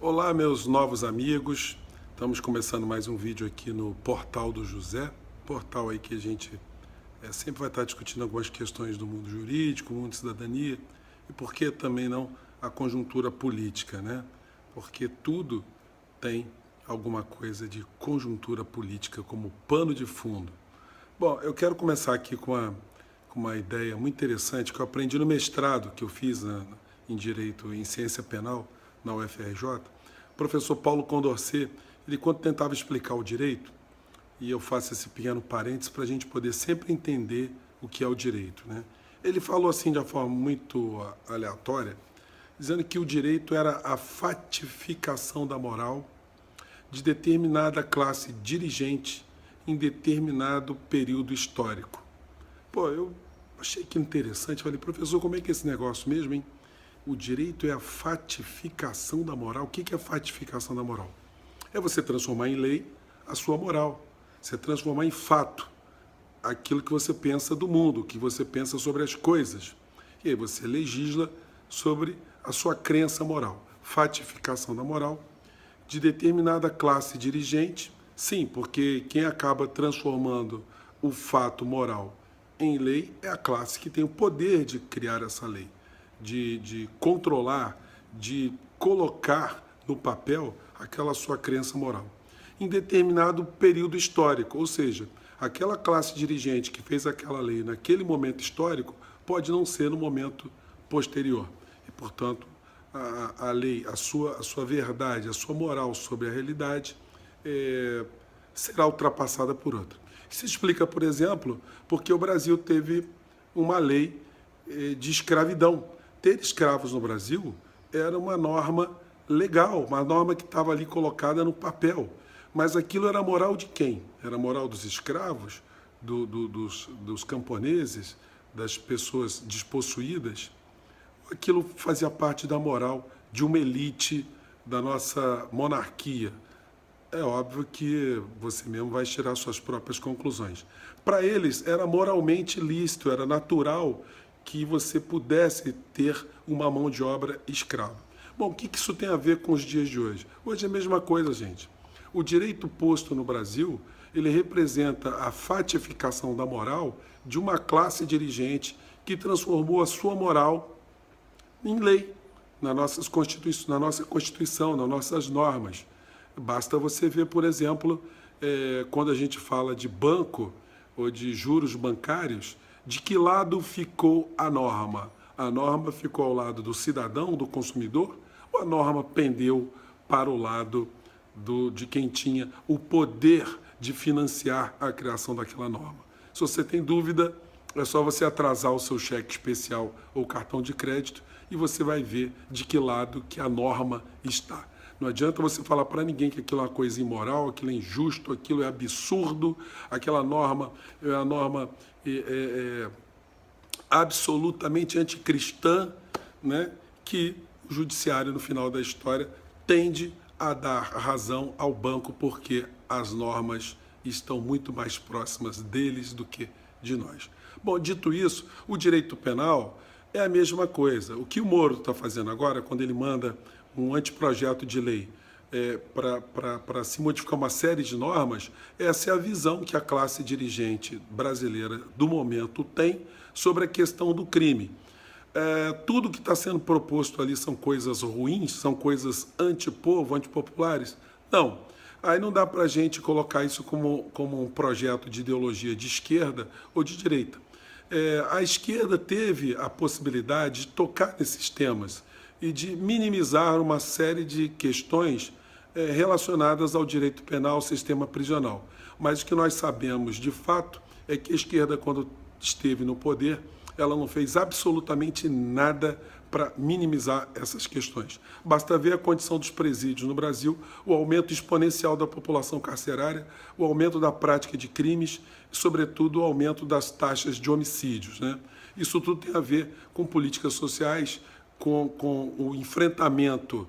Olá, meus novos amigos. Estamos começando mais um vídeo aqui no Portal do José. Portal aí que a gente sempre vai estar discutindo algumas questões do mundo jurídico, mundo de cidadania e por que também não a conjuntura política, né? Porque tudo tem alguma coisa de conjuntura política como pano de fundo. Bom, eu quero começar aqui com uma ideia muito interessante que eu aprendi no mestrado que eu fiz em Direito em Ciência Penal na UFRJ. O professor Paulo Condorcet, ele quando tentava explicar o direito, e eu faço esse pequeno parênteses para a gente poder sempre entender o que é o direito, né? Ele falou assim de uma forma muito aleatória, dizendo que o direito era a fatificação da moral de determinada classe dirigente em determinado período histórico. Pô, eu achei que interessante. Falei, professor, como é que é esse negócio mesmo, hein? O direito é a fatificação da moral. O que é a fatificação da moral? É você transformar em lei a sua moral. Você transformar em fato aquilo que você pensa do mundo, o que você pensa sobre as coisas. E aí você legisla sobre a sua crença moral. Fatificação da moral de determinada classe dirigente. Sim, porque quem acaba transformando o fato moral em lei é a classe que tem o poder de criar essa lei, de controlar, de colocar no papel aquela sua crença moral. Em determinado período histórico, ou seja, aquela classe dirigente que fez aquela lei naquele momento histórico pode não ser no momento posterior. E, portanto, a lei, a sua verdade, a sua moral sobre a realidade será ultrapassada por outra. Isso explica, por exemplo, porque o Brasil teve uma lei de escravidão. Ter escravos no Brasil era uma norma legal, uma norma que estava ali colocada no papel. Mas aquilo era a moral de quem? Era a moral dos escravos, dos camponeses, das pessoas despossuídas? Aquilo fazia parte da moral de uma elite da nossa monarquia. É óbvio que você mesmo vai tirar suas próprias conclusões. Para eles era moralmente lícito, era natural que você pudesse ter uma mão de obra escrava. Bom, o que isso tem a ver com os dias de hoje? Hoje é a mesma coisa, gente. O direito posto no Brasil, ele representa a fatificação da moral de uma classe dirigente que transformou a sua moral em lei, na nossa Constituição, nas nossas normas. Basta você ver, por exemplo, quando a gente fala de banco ou de juros bancários, de que lado ficou a norma? A norma ficou ao lado do cidadão, do consumidor, ou a norma pendeu para o lado de quem tinha o poder de financiar a criação daquela norma? Se você tem dúvida, é só você atrasar o seu cheque especial ou cartão de crédito e você vai ver de que lado que a norma está. Não adianta você falar para ninguém que aquilo é uma coisa imoral, aquilo é injusto, aquilo é absurdo, aquela norma é uma norma absolutamente anticristã, né? Que o judiciário, no final da história, tende a dar razão ao banco porque as normas estão muito mais próximas deles do que de nós. Bom, dito isso, o direito penal é a mesma coisa. O que o Moro está fazendo agora, quando ele manda um anteprojeto de lei para se modificar uma série de normas, essa é a visão que a classe dirigente brasileira do momento tem sobre a questão do crime. Tudo que está sendo proposto ali são coisas ruins, são coisas antipovo, antipopulares? Não. Aí não dá para a gente colocar isso como um projeto de ideologia de esquerda ou de direita. A esquerda teve a possibilidade de tocar nesses temas e de minimizar uma série de questões relacionadas ao direito penal, ao sistema prisional. Mas o que nós sabemos, de fato, é que a esquerda, quando esteve no poder, ela não fez absolutamente nada para minimizar essas questões. Basta ver a condição dos presídios no Brasil, o aumento exponencial da população carcerária, o aumento da prática de crimes e, sobretudo, o aumento das taxas de homicídios, né? Isso tudo tem a ver com políticas sociais, com o enfrentamento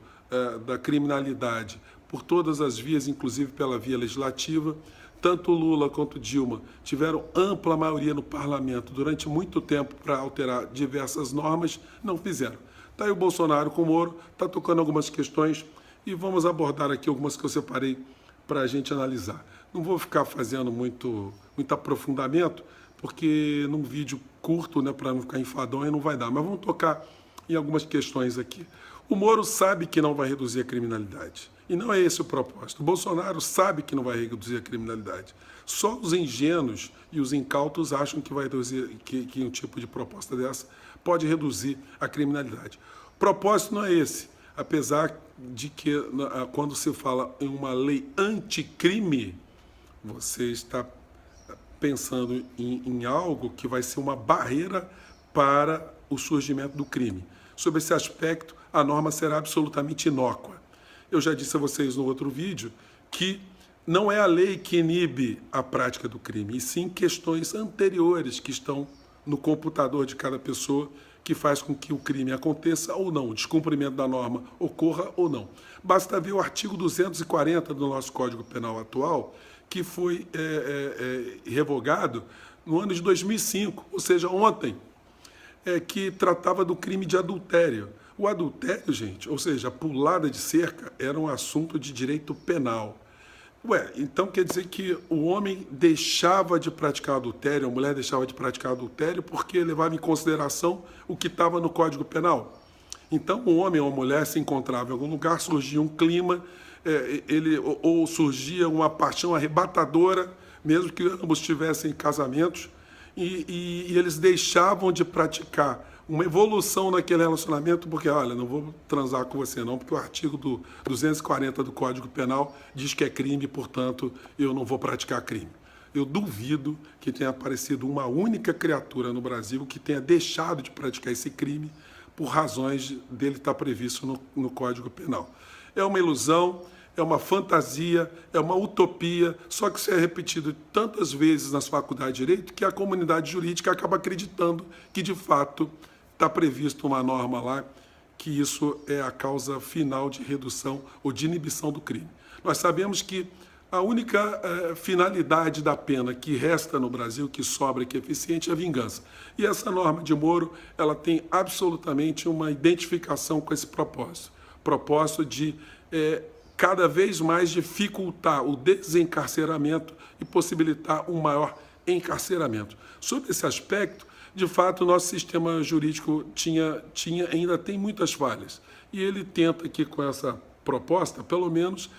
da criminalidade por todas as vias, inclusive pela via legislativa. Tanto Lula quanto Dilma tiveram ampla maioria no parlamento durante muito tempo para alterar diversas normas, não fizeram. Está aí o Bolsonaro com o Moro, está tocando algumas questões e vamos abordar aqui algumas que eu separei para a gente analisar. Não vou ficar fazendo muito aprofundamento, porque num vídeo curto, né, para não ficar enfadonho, não vai dar. Mas vamos tocar em algumas questões aqui. O Moro sabe que não vai reduzir a criminalidade. E não é esse o propósito. O Bolsonaro sabe que não vai reduzir a criminalidade. Só os ingênuos e os incautos acham que vai reduzir, que um tipo de proposta dessa pode reduzir a criminalidade. O propósito não é esse. Apesar de que, quando se fala em uma lei anticrime, você está pensando em algo que vai ser uma barreira para o surgimento do crime. Sob esse aspecto, a norma será absolutamente inócua. Eu já disse a vocês no outro vídeo que não é a lei que inibe a prática do crime, e sim questões anteriores que estão no computador de cada pessoa que faz com que o crime aconteça ou não, o descumprimento da norma ocorra ou não. Basta ver o artigo 240 do nosso Código Penal atual, que foi revogado no ano de 2005, ou seja, ontem, que tratava do crime de adultério. O adultério, gente, ou seja, a pulada de cerca, era um assunto de direito penal. Então quer dizer que o homem deixava de praticar adultério, a mulher deixava de praticar adultério porque levava em consideração o que estava no Código Penal. Então o homem ou a mulher se encontrava em algum lugar, surgia um clima, ou surgia uma paixão arrebatadora, mesmo que ambos tivessem casamentos, e eles deixavam de praticar uma evolução naquele relacionamento, porque, olha, não vou transar com você não, porque o artigo do 240 do Código Penal diz que é crime, portanto, eu não vou praticar crime. Eu duvido que tenha aparecido uma única criatura no Brasil que tenha deixado de praticar esse crime por razões dele estar previsto no Código Penal. É uma ilusão, é uma fantasia, é uma utopia, só que isso é repetido tantas vezes nas faculdades de Direito que a comunidade jurídica acaba acreditando que, de fato, está previsto uma norma lá que isso é a causa final de redução ou de inibição do crime. Nós sabemos que a única finalidade da pena que resta no Brasil, que sobra, que é eficiente, é a vingança. E essa norma de Moro, ela tem absolutamente uma identificação com esse propósito. Propósito de cada vez mais dificultar o desencarceramento e possibilitar um maior encarceramento. Sob esse aspecto, de fato, o nosso sistema jurídico ainda tem muitas falhas. E ele tenta aqui, com essa proposta, pelo menos,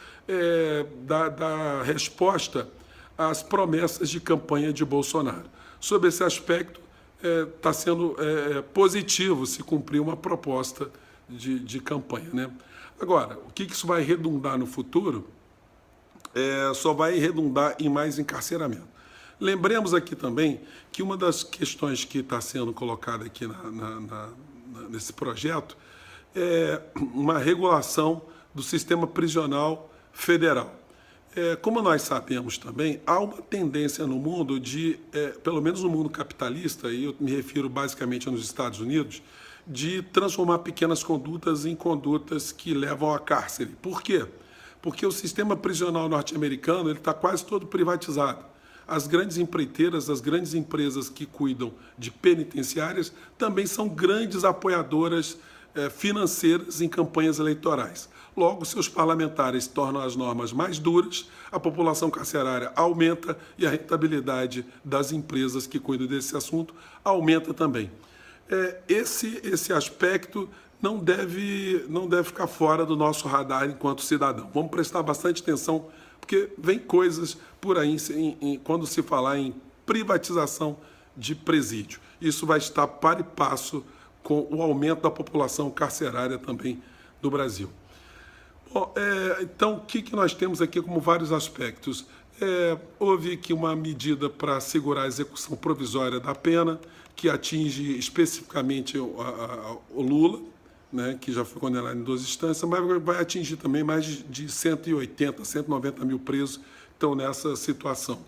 dar resposta às promessas de campanha de Bolsonaro. Sob esse aspecto, está sendo positivo se cumprir uma proposta de campanha, né? Agora, o que isso vai redundar no futuro? Só vai redundar em mais encarceramento. Lembremos aqui também que uma das questões que está sendo colocada aqui nesse projeto é uma regulação do sistema prisional federal. Como nós sabemos também, há uma tendência no mundo pelo menos no mundo capitalista, e eu me refiro basicamente nos Estados Unidos, de transformar pequenas condutas em condutas que levam a cárcere. Por quê? Porque o sistema prisional norte-americano está quase todo privatizado. As grandes empreiteiras, as grandes empresas que cuidam de penitenciárias também são grandes apoiadoras financeiras em campanhas eleitorais. Logo, seus parlamentares tornam as normas mais duras, a população carcerária aumenta e a rentabilidade das empresas que cuidam desse assunto aumenta também. Esse aspecto não deve ficar fora do nosso radar enquanto cidadão. Vamos prestar bastante atenção, porque vem coisas por aí quando se falar em privatização de presídio. Isso vai estar par e passo com o aumento da população carcerária também do Brasil. Bom, então, o que nós temos aqui como vários aspectos? Houve aqui uma medida para assegurar a execução provisória da pena, que atinge especificamente o Lula, né, que já foi condenado em 2 instâncias, mas vai atingir também mais de 180, 190 mil presos que estão nessa situação.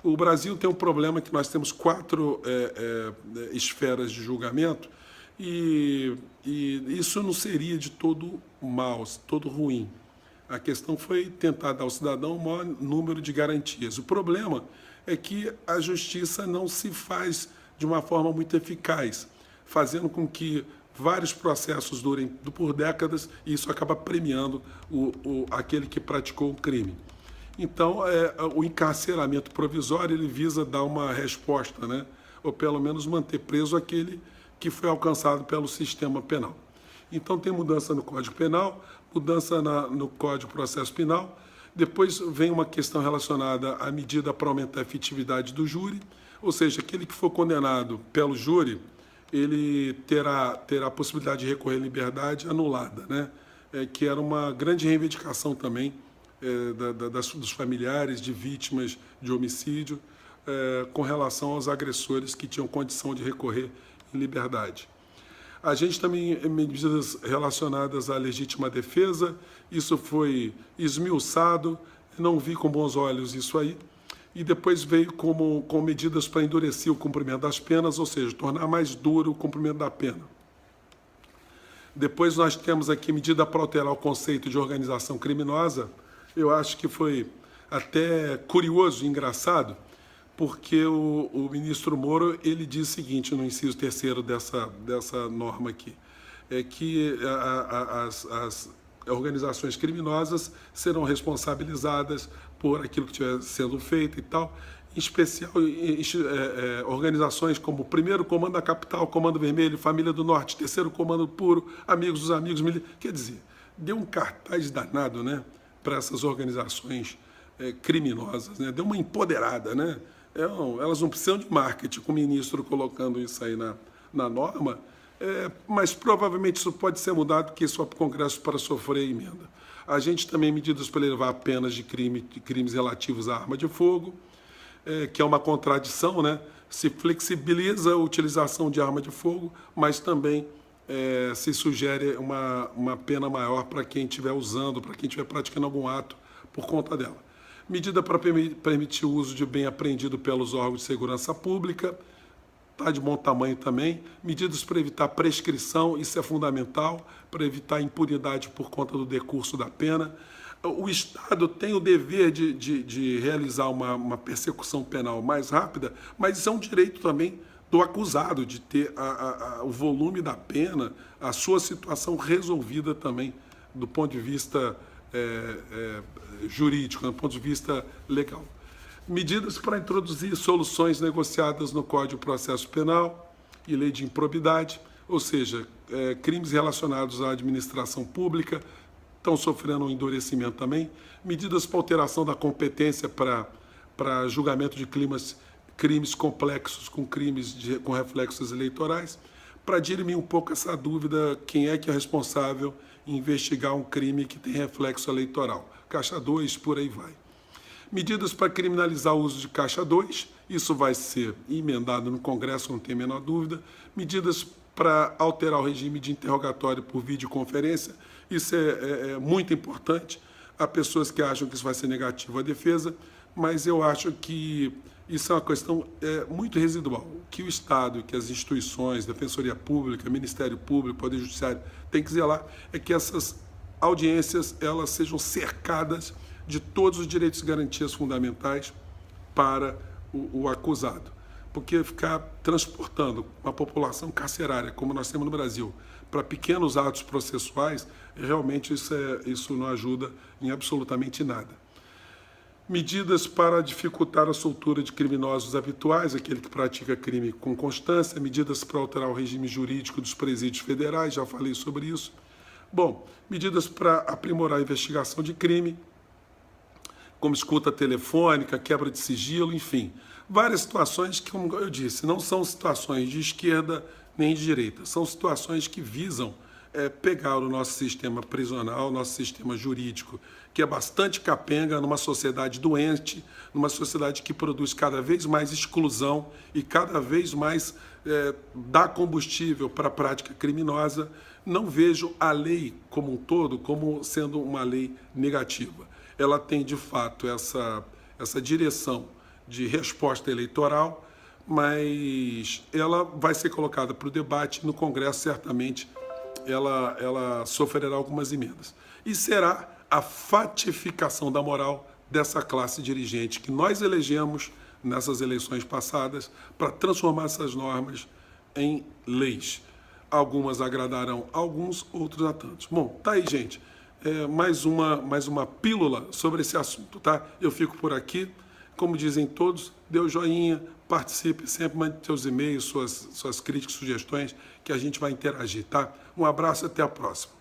O Brasil tem um problema que nós temos 4 esferas de julgamento e isso não seria de todo mal, todo ruim. A questão foi tentar dar ao cidadão o maior número de garantias. O problema é que a justiça não se faz de uma forma muito eficaz, fazendo com que vários processos durem por décadas e isso acaba premiando aquele que praticou o crime. Então, o encarceramento provisório ele visa dar uma resposta, né? Ou pelo menos manter preso aquele que foi alcançado pelo sistema penal. Então, tem mudança no Código Penal, mudança no Código de Processo Penal. Depois vem uma questão relacionada à medida para aumentar a efetividade do júri, ou seja, aquele que for condenado pelo júri, ele terá a possibilidade de recorrer à liberdade anulada, né? Que era uma grande reivindicação também dos familiares de vítimas de homicídio com relação aos agressores que tinham condição de recorrer em liberdade. A gente também, medidas relacionadas à legítima defesa, isso foi esmiuçado, não vi com bons olhos isso aí, e depois veio com medidas para endurecer o cumprimento das penas, ou seja, tornar mais duro o cumprimento da pena. Depois nós temos aqui medida para alterar o conceito de organização criminosa. Eu acho que foi até curioso e engraçado, porque o ministro Moro ele diz o seguinte no inciso 3º dessa norma aqui, que as organizações criminosas serão responsabilizadas por aquilo que estiver sendo feito e tal, em especial organizações como o 1º Comando da Capital, Comando Vermelho, Família do Norte, 3º Comando Puro, Amigos dos Amigos, quer dizer, deu um cartaz danado, né, para essas organizações criminosas, né, deu uma empoderada, né, elas não precisam de marketing, com o ministro colocando isso aí na norma, mas provavelmente isso pode ser mudado, porque isso é para o Congresso para sofrer emenda. A gente também medidas para elevar penas de crimes relativos à arma de fogo, que é uma contradição, né? Se flexibiliza a utilização de arma de fogo, mas também se sugere uma pena maior para quem estiver usando, para quem estiver praticando algum ato por conta dela. Medida para permitir o uso de bem apreendido pelos órgãos de segurança pública, está de bom tamanho também. Medidas para evitar prescrição, isso é fundamental, para evitar impunidade por conta do decurso da pena. O Estado tem o dever de realizar uma persecução penal mais rápida, mas isso é um direito também do acusado, de ter o volume da pena, a sua situação resolvida também, do ponto de vista jurídico, do ponto de vista legal. Medidas para introduzir soluções negociadas no Código de Processo Penal e Lei de Improbidade, ou seja, crimes relacionados à administração pública estão sofrendo um endurecimento também. Medidas para alteração da competência para julgamento de crimes complexos com reflexos eleitorais, para dirimir um pouco essa dúvida, quem é que é responsável em investigar um crime que tem reflexo eleitoral. Caixa 2, por aí vai. Medidas para criminalizar o uso de caixa 2, isso vai ser emendado no Congresso, não tem a menor dúvida. Medidas para alterar o regime de interrogatório por videoconferência, isso é muito importante. Há pessoas que acham que isso vai ser negativo à defesa, mas eu acho que isso é uma questão muito residual. O que o Estado, que as instituições, Defensoria Pública, Ministério Público, Poder Judiciário, tem que zelar é que essas audiências elas sejam cercadas de todos os direitos e garantias fundamentais para o acusado. Porque ficar transportando uma população carcerária, como nós temos no Brasil, para pequenos atos processuais, realmente isso não ajuda em absolutamente nada. Medidas para dificultar a soltura de criminosos habituais, aquele que pratica crime com constância, medidas para alterar o regime jurídico dos presídios federais, já falei sobre isso. Bom, medidas para aprimorar a investigação de crime, como escuta telefônica, quebra de sigilo, enfim. Várias situações que, como eu disse, não são situações de esquerda nem de direita, são situações que visam pegar o nosso sistema prisional, o nosso sistema jurídico, que é bastante capenga numa sociedade doente, numa sociedade que produz cada vez mais exclusão e cada vez mais dá combustível para a prática criminosa. Não vejo a lei como um todo como sendo uma lei negativa. Ela tem, de fato, essa direção de resposta eleitoral, mas ela vai ser colocada para o debate no Congresso, certamente ela sofrerá algumas emendas. E será a fatificação da moral dessa classe dirigente que nós elegemos nessas eleições passadas para transformar essas normas em leis. algumas agradarão a alguns, outros a tantos. Bom, tá aí, gente. Mais uma pílula sobre esse assunto, tá? Eu fico por aqui. Como dizem todos, dê o joinha, participe sempre, mande seus e-mails, suas críticas, sugestões, que a gente vai interagir, tá? Um abraço e até a próxima.